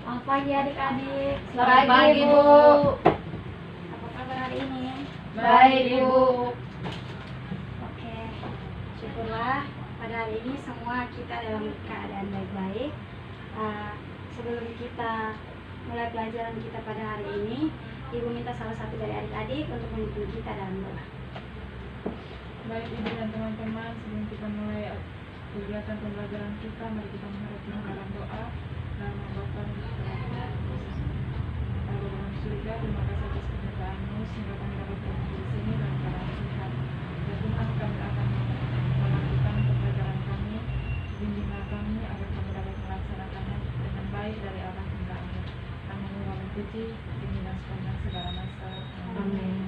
Selamat pagi adik-adik. Selamat pagi, Bu. Apa kabar hari ini? Baik, Bu. Oke, syukurlah pada hari ini semua kita dalam keadaan baik-baik. Sebelum kita mulai pelajaran kita pada hari ini, Ibu minta salah satu dari adik-adik untuk memimpin kita dalam doa. Baik, Ibu dan teman-teman, sebelum kita mulai kegiatan pembelajaran kita, mari kita menghadap Tuhan dalam doa. Nama Bapa dan Putra dan Roh Kudus. Bapa dalam surga, terima kasih atas penyertaan-Mu sehingga kami dapat berada di sini dalam keadaan sehat. Ya Tuhan, kami akan melanjutkan pembelajaran kami. Bimbinglah kami agar kami dapat melaksanakannya dengan baik dari awal hingga akhir. Kami mohon puji, bimbingan sepanjang segala masa. Amin.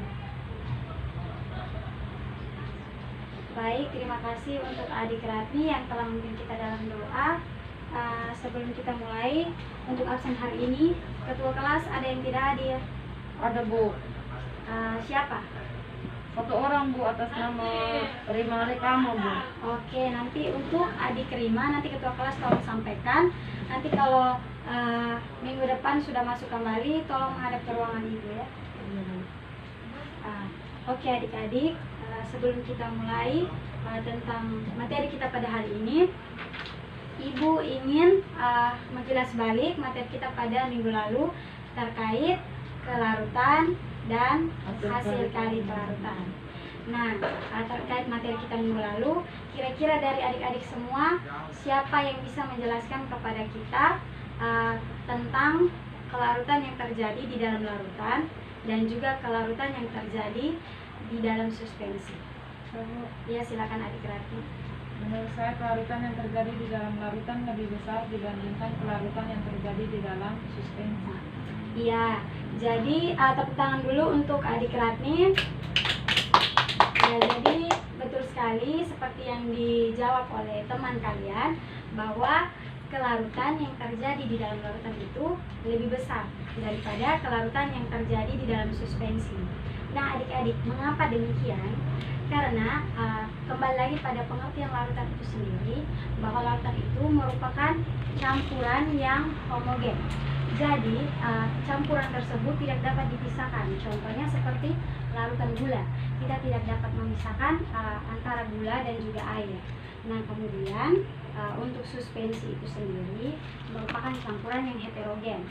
Baik, terima kasih untuk adik Ratni yang telah memimpin kita dalam doa. Sebelum kita mulai untuk absen hari ini, ketua kelas ada yang tidak hadir. Ada, Bu. Siapa? Satu orang, Bu, atas nama Rima Rekama, Bu. Oke, nanti untuk adik Rima, nanti ketua kelas tolong sampaikan. Nanti kalau minggu depan sudah masuk kembali, tolong menghadap ke ruangan ibu ya. Oke adik-adik, sebelum kita mulai tentang materi kita pada hari ini, Ibu ingin menjelas balik materi kita pada minggu lalu terkait kelarutan dan hasil kali kelarutan. Nah, terkait materi kita minggu lalu, kira-kira dari adik-adik semua, siapa yang bisa menjelaskan kepada kita tentang kelarutan yang terjadi di dalam larutan dan juga kelarutan yang terjadi di dalam suspensi? Ya, silakan adik Ratni. Menurut saya kelarutan yang terjadi di dalam larutan lebih besar dibandingkan kelarutan yang terjadi di dalam suspensi. Iya, jadi tepuk tangan dulu untuk adik Ratni. Ya, jadi betul sekali seperti yang dijawab oleh teman kalian bahwa kelarutan yang terjadi di dalam larutan itu lebih besar daripada kelarutan yang terjadi di dalam suspensi. Nah adik-adik, mengapa demikian? Karena kembali lagi pada pengertian larutan itu sendiri, bahwa larutan itu merupakan campuran yang homogen. Jadi campuran tersebut tidak dapat dipisahkan. Contohnya seperti larutan gula, kita tidak dapat memisahkan antara gula dan juga air. Nah kemudian untuk suspensi itu sendiri merupakan campuran yang heterogen.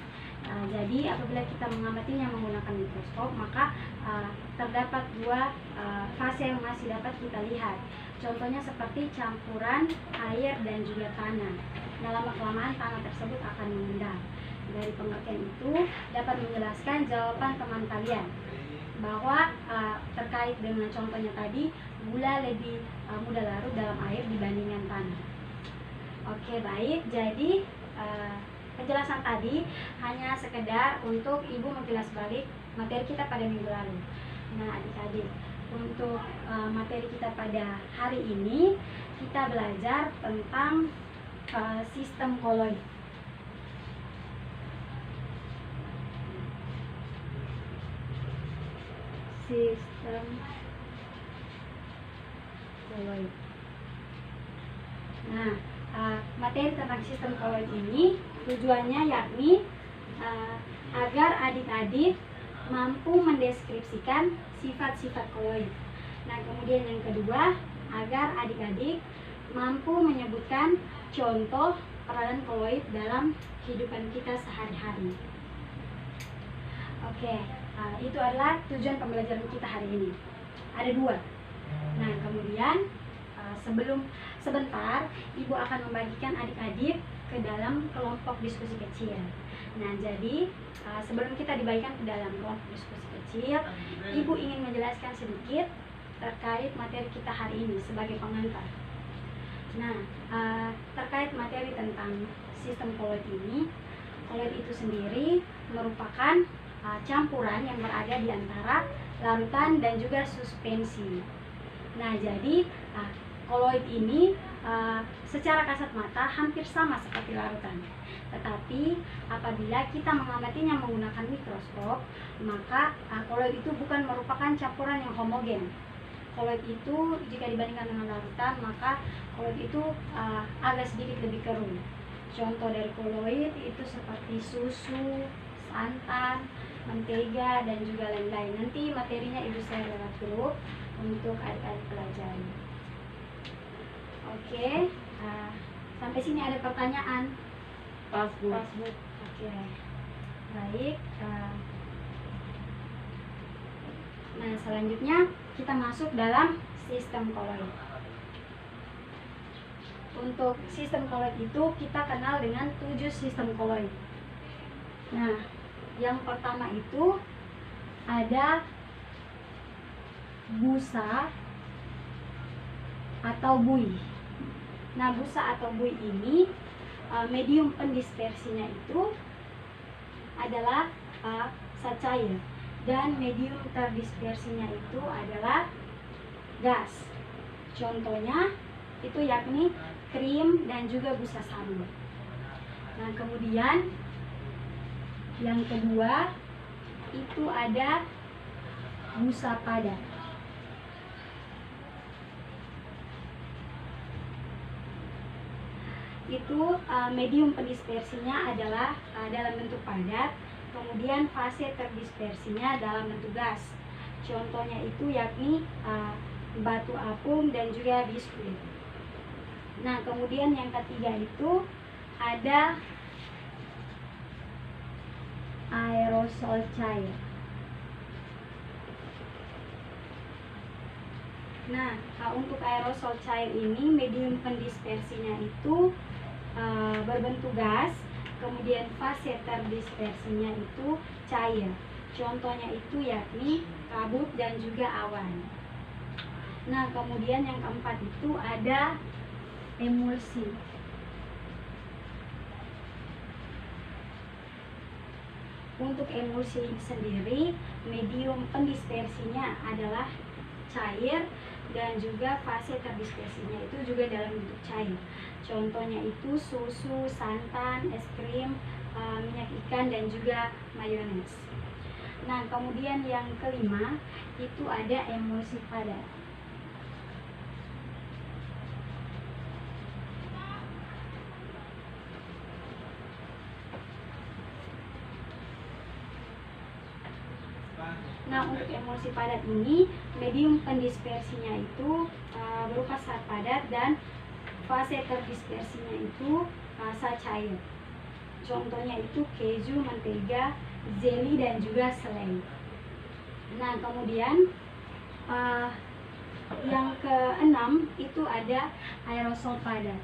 Jadi apabila kita mengamatinya menggunakan mikroskop, maka terdapat dua fase yang masih dapat kita lihat. Contohnya seperti campuran air dan juga tanah. Nah, lama-kelamaan tanah tersebut akan mengendap. Dari pengertian itu dapat menjelaskan jawaban teman kalian bahwa terkait dengan contohnya tadi, gula lebih mudah larut dalam air dibandingkan tanah. Oke, baik. Jadi penjelasan tadi hanya sekedar untuk Ibu menjelas balik materi kita pada minggu lalu. Nah adik-adik, untuk materi kita pada hari ini kita belajar tentang sistem koloid. Sistem koloid. Nah, materi tentang sistem koloid ini tujuannya yakni agar adik-adik mampu mendeskripsikan sifat-sifat koloid. Nah, kemudian yang kedua, agar adik-adik mampu menyebutkan contoh peranan koloid dalam kehidupan kita sehari-hari. Oke, itu adalah tujuan pembelajaran kita hari ini. Ada dua. Nah, kemudian sebentar Ibu akan membagikan adik-adik ke dalam kelompok diskusi kecil. Nah, jadi sebelum kita dibagikan ke dalam kelompok diskusi kecil, Ibu ingin menjelaskan sedikit terkait materi kita hari ini sebagai pengantar. Nah, terkait materi tentang sistem koloid ini, koloid itu sendiri merupakan campuran yang berada di antara larutan dan juga suspensi. Nah, jadi koloid ini secara kasat mata hampir sama seperti larutan. Tetapi apabila kita mengamatinya menggunakan mikroskop, maka koloid itu bukan merupakan campuran yang homogen. Koloid itu jika dibandingkan dengan larutan, maka koloid itu agak sedikit lebih keruh. Contoh dari koloid itu seperti susu, santan, mentega, dan juga lain-lain. Nanti materinya ibu share lewat grup untuk adik-adik pelajari. Oke, sampai sini ada pertanyaan? Pas Bu. Oke, baik. Nah, selanjutnya kita masuk dalam sistem koloid. Untuk sistem koloid itu kita kenal dengan 7 sistem koloid. Nah, yang pertama itu ada busa atau buih. Nah, busa atau buih ini medium pendispersinya itu adalah zat cair, dan medium terdispersinya itu adalah gas. Contohnya itu yakni krim dan juga busa sabun. Nah, kemudian yang kedua itu ada busa padat. Itu medium pendispersinya adalah dalam bentuk padat, kemudian fase terdispersinya dalam bentuk gas. Contohnya itu yakni batu apung dan juga biskuit. Nah, kemudian yang ketiga itu ada aerosol cair. Nah, untuk aerosol cair ini medium pendispersinya itu berbentuk gas, kemudian fase terdispersinya itu cair. Contohnya itu yakni kabut dan juga awan. Nah, kemudian yang keempat itu ada emulsi. Untuk emulsi sendiri, medium pendispersinya adalah cair dan juga fase terdispersinya itu juga dalam bentuk cair. Contohnya itu susu, santan, es krim, minyak ikan, dan juga mayones. Nah, kemudian yang kelima itu ada emulsi padat. Nah, untuk emulsi padat ini medium pendispersinya itu berupa zat padat dan fase terdispersinya itu zat cair. Contohnya itu keju, mentega, jelly, dan juga selai. Nah, kemudian yang keenam itu ada aerosol padat.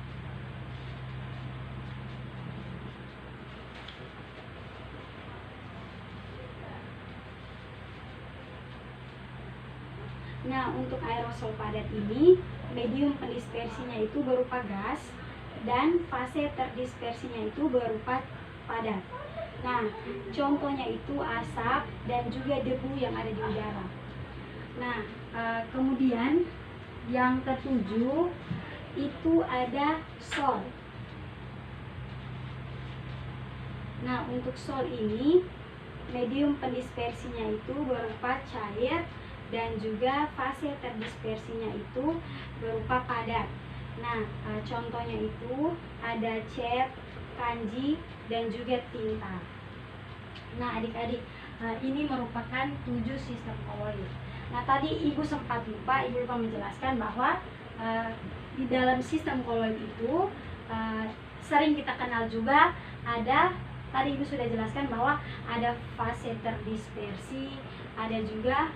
Nah, untuk aerosol padat ini medium pendispersinya itu berupa gas dan fase terdispersinya itu berupa padat. Nah, contohnya itu asap dan juga debu yang ada di udara. Nah, kemudian yang ketujuh itu ada sol. Nah, untuk sol ini medium pendispersinya itu berupa cair dan juga fase terdispersinya itu berupa padat. Nah, contohnya itu ada cat, kanji, dan juga tinta. Nah, adik-adik, ini merupakan 7 sistem koloid. Nah, tadi ibu sempat lupa, ibu lupa menjelaskan bahwa di dalam sistem koloid itu sering kita kenal juga ada, tadi ibu sudah jelaskan bahwa ada fase terdispersi, ada juga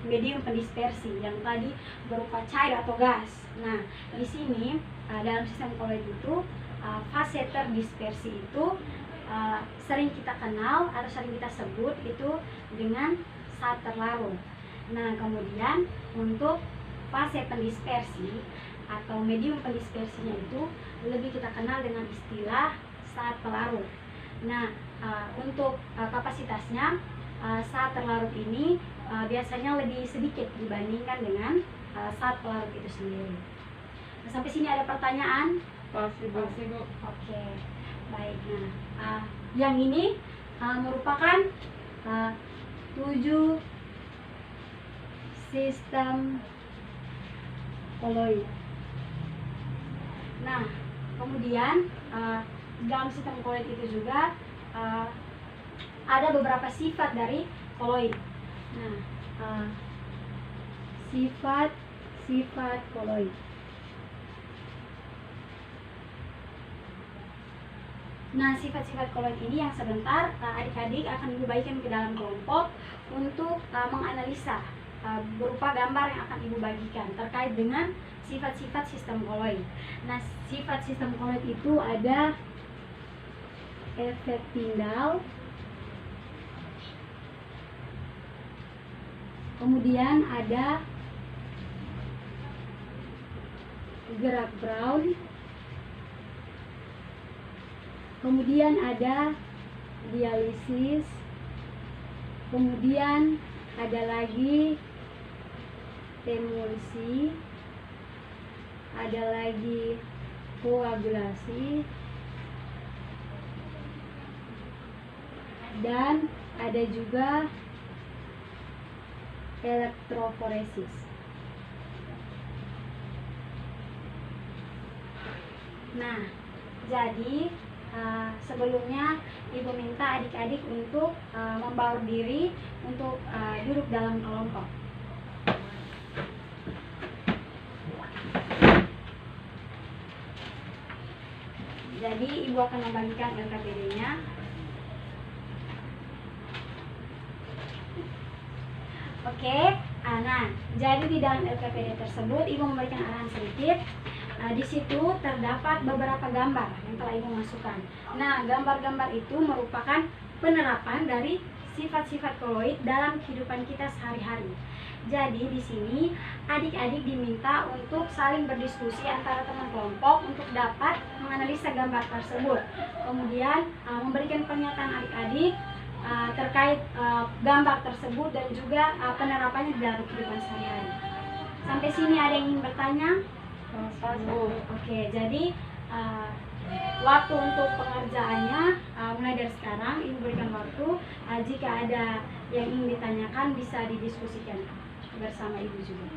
medium pendispersi yang tadi berupa cair atau gas. Nah, di sini dalam sistem koloid itu fase terdispersi itu sering kita kenal atau sering kita sebut itu dengan saat terlarut. Nah, kemudian untuk fase pendispersi atau medium pendispersinya itu lebih kita kenal dengan istilah saat pelarut. Nah, untuk kapasitasnya saat terlarut ini biasanya lebih sedikit dibandingkan dengan saat pelarut itu sendiri. Nah, sampai sini ada pertanyaan? Pasti Bu. Oke, baik. Nah, yang ini merupakan 7 sistem koloid. Nah, kemudian dalam sistem koloid itu juga ada beberapa sifat dari koloid. Nah, sifat koloid. Nah, sifat-sifat koloid ini yang sebentar adik-adik akan ibu bagikan ke dalam kelompok untuk menganalisa berupa gambar yang akan ibu bagikan terkait dengan sifat-sifat sistem koloid. Nah, sifat sistem koloid itu ada efek Tyndall, kemudian ada gerak Brown, kemudian ada dialisis, kemudian ada lagi emulsi, ada lagi koagulasi, dan ada juga elektroforesis. Nah, jadi sebelumnya ibu minta adik-adik untuk membaur diri untuk duduk dalam kelompok. Jadi ibu akan membagikan LKPD-nya. Oke, nah jadi di dalam LKPD tersebut ibu memberikan arahan sedikit. Di situ terdapat beberapa gambar yang telah ibu masukkan. Nah, gambar-gambar itu merupakan penerapan dari sifat-sifat koloid dalam kehidupan kita sehari-hari. Jadi di sini adik-adik diminta untuk saling berdiskusi antara teman kelompok untuk dapat menganalisa gambar tersebut. Kemudian memberikan pernyataan adik-adik terkait gambar tersebut dan juga penerapannya di dalam kehidupan sehari-hari. Sampai sini ada yang ingin bertanya? Oke, jadi waktu untuk pengerjaannya mulai dari sekarang ibu berikan waktu. Jika ada yang ingin ditanyakan bisa didiskusikan bersama ibu juga.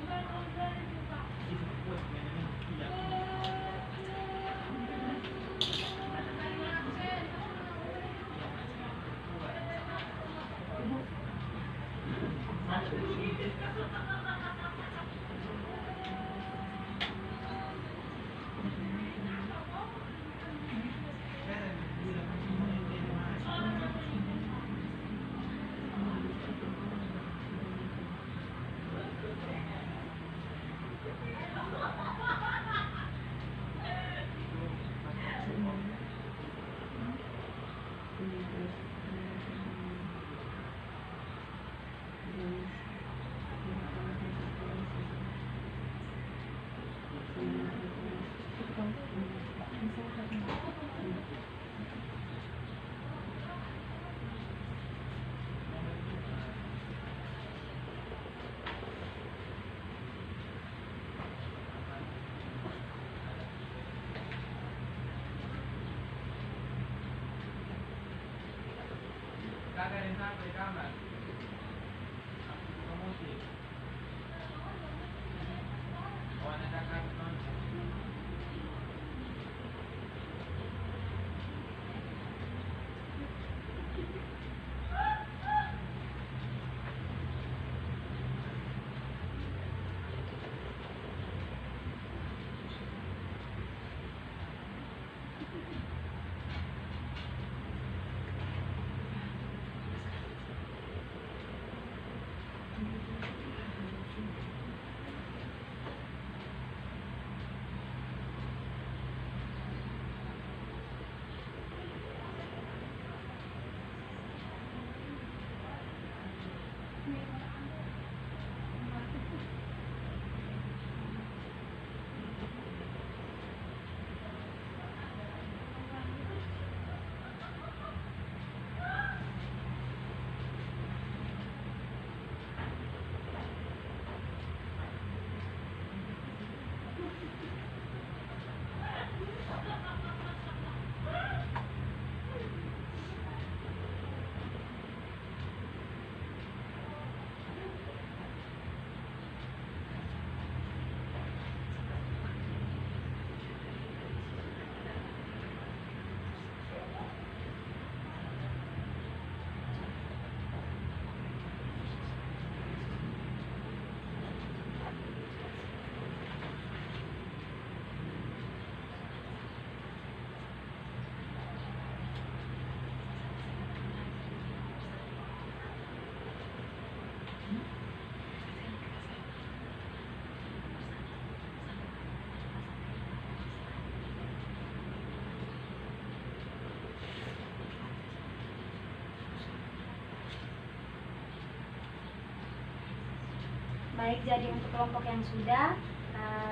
Baik, jadi untuk kelompok yang sudah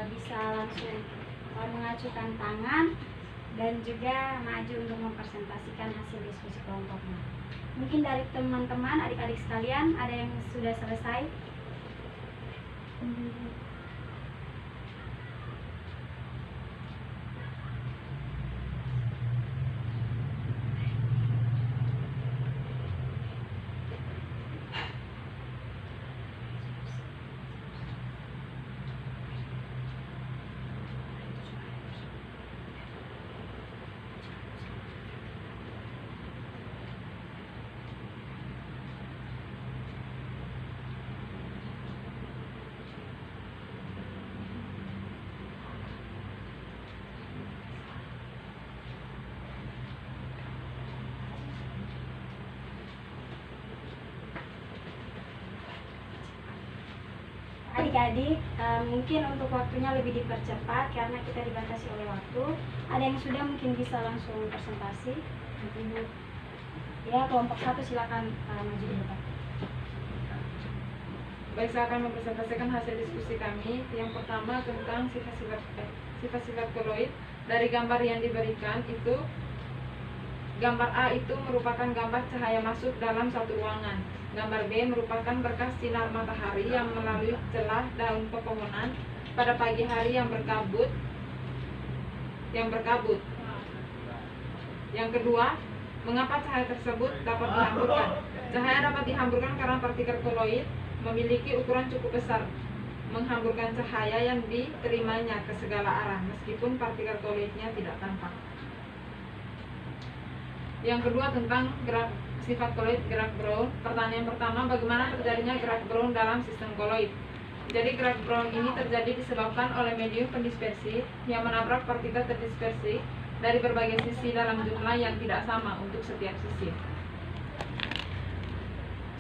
bisa langsung mengajukan tangan dan juga maju untuk mempresentasikan hasil diskusi kelompoknya. Mungkin dari teman-teman, adik-adik sekalian, ada yang sudah selesai? Adik-adik, mungkin untuk waktunya lebih dipercepat karena kita dibatasi oleh waktu. Ada yang sudah mungkin bisa langsung presentasi. Ya, kelompok 1 silakan maju di depan. Baik, saya akan mempresentasikan hasil diskusi kami. Yang pertama tentang sifat-sifat koloid. Dari gambar yang diberikan itu, gambar A itu merupakan gambar cahaya masuk dalam satu ruangan. Gambar B merupakan berkas sinar matahari yang melalui celah daun pepohonan pada pagi hari yang berkabut. Yang kedua, mengapa cahaya tersebut dapat dihamburkan? Cahaya dapat dihamburkan karena partikel koloid memiliki ukuran cukup besar, menghamburkan cahaya yang diterimanya ke segala arah meskipun partikel koloidnya tidak tampak. Yang kedua tentang sifat koloid gerak Brown. Pertanyaan pertama, bagaimana terjadinya gerak Brown dalam sistem koloid? Jadi gerak Brown ini terjadi disebabkan oleh medium pendispersi yang menabrak partikel terdispersi dari berbagai sisi dalam jumlah yang tidak sama untuk setiap sisi.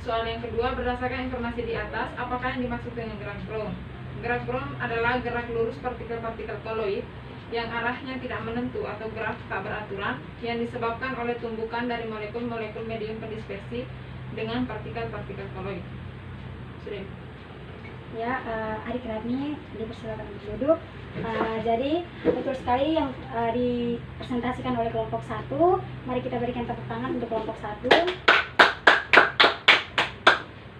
Soal yang kedua, berdasarkan informasi di atas, apakah yang dimaksud dengan gerak Brown? Gerak Brown adalah gerak lurus partikel-partikel koloid yang arahnya tidak menentu atau gerak tak beraturan yang disebabkan oleh tumbukan dari molekul-molekul medium pendispersi dengan partikel-partikel koloid. Sudah. Ya, adik Radni dipersilakan untuk duduk. Jadi betul sekali yang dipresentasikan oleh kelompok 1. Mari kita berikan tepuk tangan untuk kelompok 1.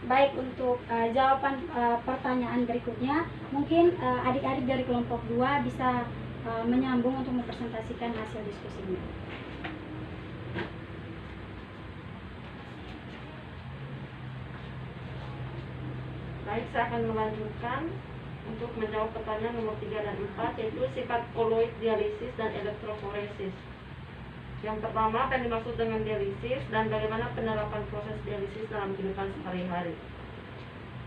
Baik, untuk jawaban pertanyaan berikutnya, mungkin adik-adik dari kelompok 2 bisa menyambung untuk mempresentasikan hasil diskusinya. Baik, saya akan melanjutkan untuk menjawab pertanyaan nomor 3 dan 4, yaitu sifat koloid dialisis dan elektroforesis. Yang pertama, apa yang dimaksud dengan dialisis dan bagaimana penerapan proses dialisis dalam kehidupan sehari-hari.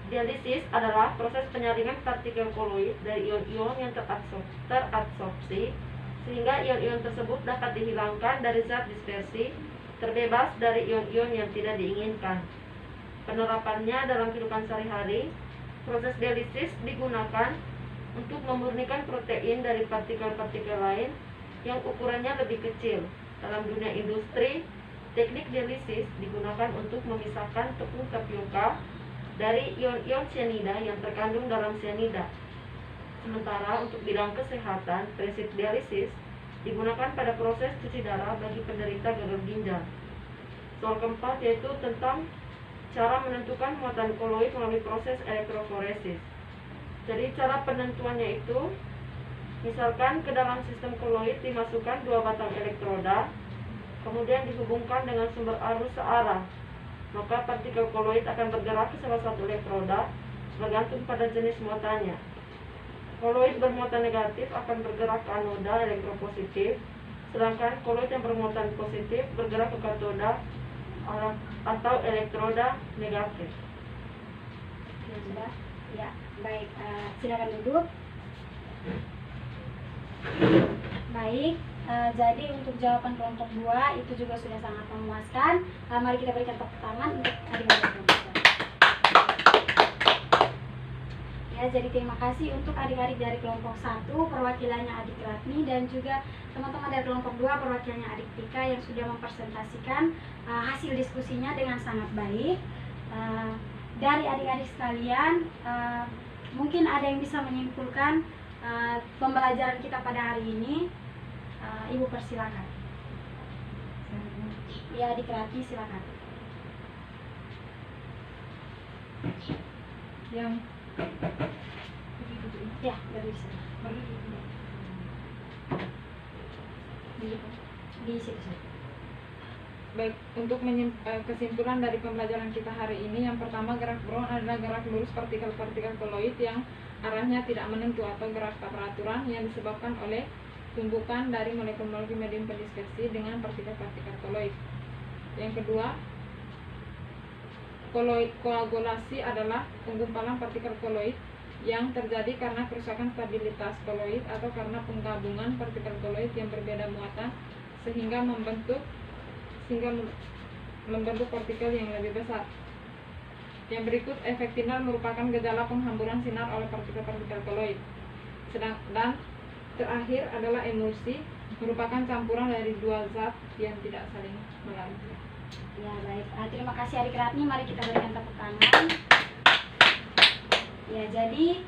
Dialisis adalah proses penyaringan partikel koloid dari ion-ion yang teradsorpsi sehingga ion-ion tersebut dapat dihilangkan dari zat dispersi, terbebas dari ion-ion yang tidak diinginkan. Penerapannya dalam kehidupan sehari-hari, proses dialisis digunakan untuk memurnikan protein dari partikel-partikel lain yang ukurannya lebih kecil. Dalam dunia industri, teknik dialisis digunakan untuk memisahkan tepung tapioka dari ion-ion cyanida yang terkandung dalam cyanida. Sementara untuk bidang kesehatan, prinsip dialisis digunakan pada proses cuci darah bagi penderita gagal ginjal. Soal keempat yaitu tentang cara menentukan muatan koloid melalui proses elektroforesis. Jadi cara penentuannya itu, misalkan ke dalam sistem koloid dimasukkan 2 batang elektroda, kemudian dihubungkan dengan sumber arus searah. Maka partikel koloid akan bergerak ke salah satu elektroda bergantung pada jenis muatannya. Koloid bermuatan negatif akan bergerak ke anoda elektropositif, sedangkan koloid yang bermuatan positif bergerak ke katoda atau elektroda negatif. Sudah? Ya, baik. Silakan duduk. Baik. Jadi untuk jawaban kelompok 2 itu juga sudah sangat memuaskan. Mari kita berikan tepuk tangan untuk adik-adik kelompok 2. Ya, jadi terima kasih untuk adik-adik dari kelompok 1, perwakilannya Adik Ratni, dan juga teman-teman dari kelompok 2, perwakilannya Adik Tika yang sudah mempresentasikan hasil diskusinya dengan sangat baik. Dari adik-adik sekalian, mungkin ada yang bisa menyimpulkan pembelajaran kita pada hari ini. Ibu persilakan. Ya, Adik Ratni silakan. Yang Ya, bisa. Di situ. Baik, untuk kesimpulan dari pembelajaran kita hari ini, yang pertama, gerak Brown adalah gerak lurus partikel-partikel koloid yang arahnya tidak menentu atau gerak tak beraturan yang disebabkan oleh tumbukan dari molekul-molekul medium pendispersi dengan partikel-partikel koloid. Yang kedua, koagulasi adalah penggumpalan partikel koloid yang terjadi karena kerusakan stabilitas koloid atau karena penggabungan partikel koloid yang berbeda muatan sehingga membentuk partikel yang lebih besar. Yang berikut, efek tinar merupakan gejala penghamburan sinar oleh partikel-partikel koloid. Dan terakhir adalah emulsi, merupakan campuran dari dua zat yang tidak saling melarut. Ya, baik. Terima kasih Adik Ratni. Mari kita berikan tepuk tangan. Ya, jadi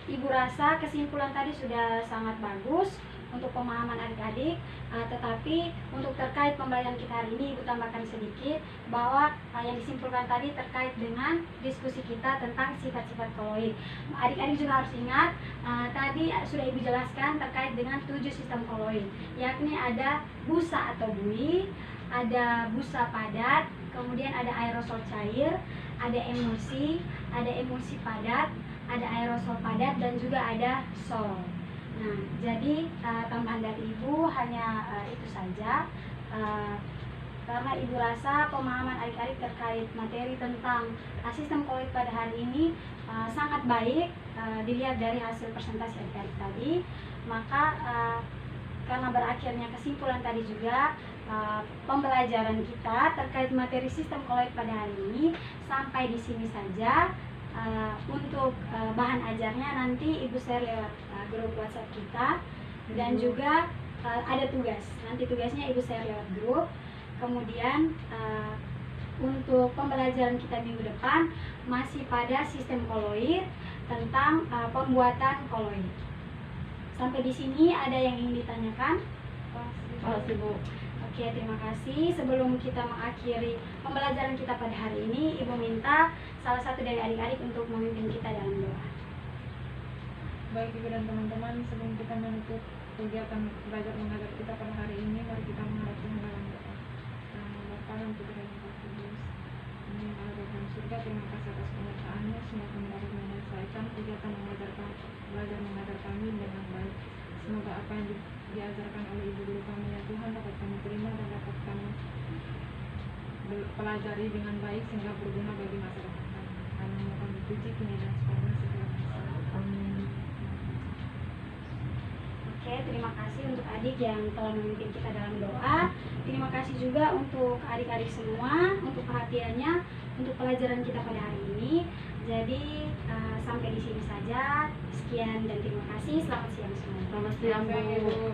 Ibu rasa kesimpulan tadi sudah sangat bagus untuk pemahaman adik-adik, tetapi untuk terkait pembelajaran kita hari ini, Ibu tambahkan sedikit bahwa yang disimpulkan tadi terkait dengan diskusi kita tentang sifat-sifat koloid. Adik-adik juga harus ingat, tadi sudah Ibu jelaskan terkait dengan 7 sistem koloid, yakni ada busa atau bui, ada busa padat, kemudian ada aerosol cair, ada emulsi padat, ada aerosol padat, dan juga ada sol. Nah, jadi tambahan dari Ibu hanya itu saja, karena Ibu rasa pemahaman adik-adik terkait materi tentang sistem koloid pada hari ini sangat baik dilihat dari hasil presentasi adik-adik tadi. Maka karena berakhirnya kesimpulan tadi juga, pembelajaran kita terkait materi sistem koloid pada hari ini sampai di sini saja. Untuk bahan ajarnya nanti Ibu share lewat grup WhatsApp kita, dan juga ada tugas. Nanti tugasnya Ibu share lewat grup. Kemudian untuk pembelajaran kita minggu depan masih pada sistem koloid, tentang pembuatan koloid. Sampai di sini ada yang ingin ditanyakan? Makasih, Bu. Oke, terima kasih. Sebelum kita mengakhiri pembelajaran kita pada hari ini, Ibu minta salah satu dari adik-adik untuk memimpin kita dalam doa. Baik Ibu dan teman-teman, sebelum kita menutup kegiatan belajar mengajar kita pada hari ini, mari kita menghadap Tuhan dalam doa. Bapa dan Putra dan Roh Kudus, ini yang ada dalam surga, terima kasih atas penyertaannya. Semoga dapat menyelesaikan kegiatan belajar mengajar kami dengan baik. Semoga apa yang diajarkan oleh Ibu Guru kami ya Tuhan dapat kami terima dan dapat kami pelajari dengan baik sehingga berguna bagi masyarakat kami. Kami mohon dipuji kini dan sekarang segala masa. Amin. Oke, terima kasih untuk adik yang telah memimpin kita dalam doa. Terima kasih juga untuk adik-adik semua untuk perhatiannya untuk pelajaran kita pada hari ini. Jadi sampai di sini saja. Sekian dan terima kasih. Selamat siang semua. Selamat siang, Bu.